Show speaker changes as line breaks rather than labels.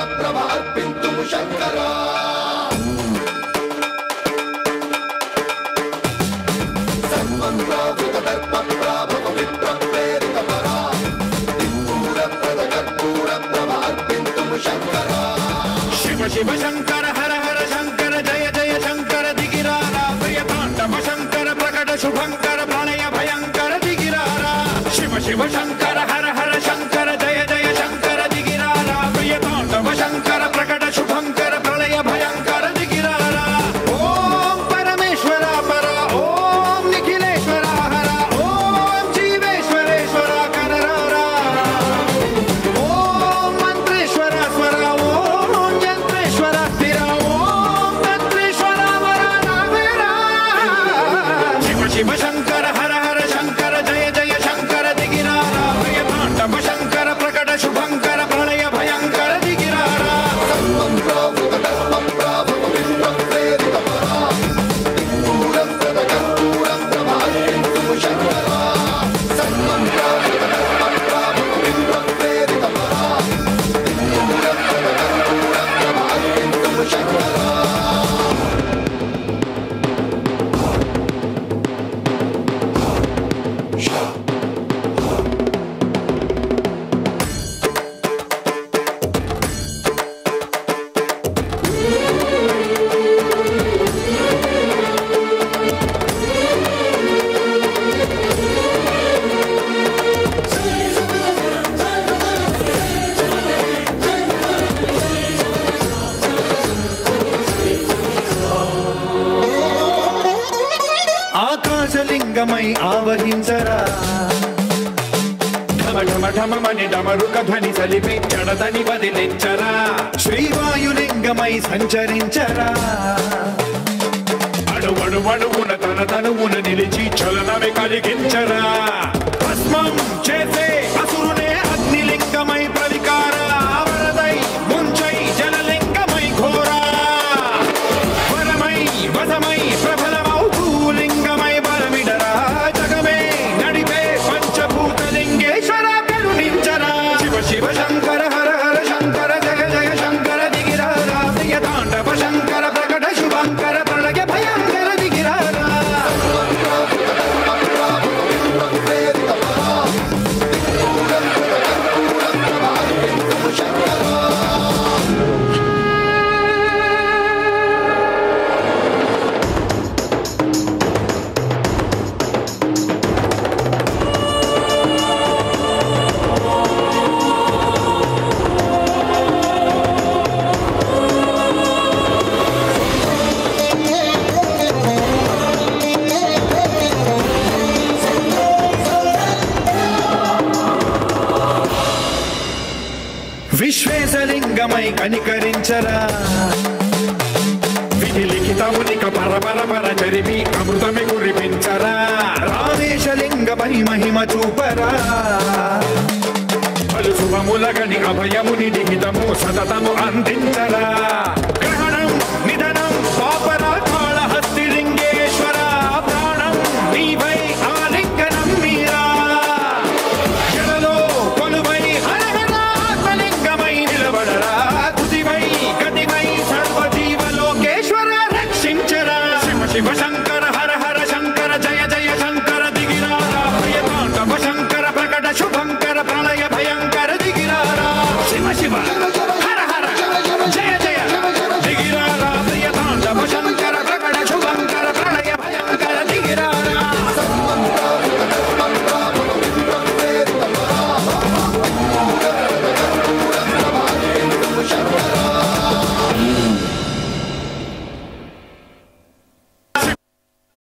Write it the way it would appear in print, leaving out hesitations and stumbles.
కర్పూర అర్పింతుము శంకరా సర్వం ప్రావృత దర్ప ప్రాభవ విప్ర ప్రేరిత పరా కర్పూర అర్పింతుము శంకరా
శివ శివ శంకర హర హర శంకర జయ జయ శంకర దిగిరారా ప్రియతాండవ శంకర ప్రకట శుభంకర ప్రళయ భయంకర దిగిరారా శివ శివ శంకర హర హర శంకర జయ జయ శంకర దిగిరారా ప్రియతాండవ శంకర ప్రకట శుభంకర ప్రళయ భయంకర దిగిరారా ఓం పరమేశ్వర పర ఓం నిఖిలేశ్వర హర ఓం జీవేశ్వరేశ్వర కరరారా ఓం మంత్రేశ్వర స్వర ఓం యంత్రేశ్వర స్థిర ఓం తంత్రేశ్వర వర నావేరా శివ శివ శంకర హర హర శంకర జయ జయ శంకర దిగిరారా ప్రియతాండవ శంకర ప్రకట శుభంకర ప్రళయ భయంకర దిగిరారా
సర్వం ప్రావృత దర్ప ప్రాభవ విప్ర ప్రేరిత పరా కర్పూర అర్పింతుము శంకరా సర్వం ప్రావృత దర్ప ప్రాభవ విప్ర ప్రేరిత పరా కర్పూర అర్పింతుము శంకరా
ఆకాశలింగమై ఆవహించరా ఢమ ఢమ ఢమమని డమరుక ధ్వని సలిపి జడదని వదిలించరా శ్రీవాయులింగమై సంచరించరా అడువడువడువున తన తనువున నిలిచి చలనమే కలిగించరా భస్మం చేసే అసురునే అగ్నిలింగమై ప్రవికార వరదై ముంచై జలలింగమై ఘోరా వరమై వసమై ప్రబలమౌ భూలింగమై బలమిడరా జగమే నడిపే పంచభూతలింగేశ్వర కరుణించరా శివ శివ శంకర హర హర శంకర జయ జయ శంకర దిగిరారా ప్రియతాండవ శంకర ప్రకట శుభంకర ప్రళయ భయంకర దిగిరారా విశ్వేశలింగమై కనికరించరా విధి లిఖితమునిక పరపర చరిమి అమృతమి కురిపించరా రామేశలింగమై మహిమ చూపరా పలు శుభములగని అభయముని నిహితము సతతము అందించరా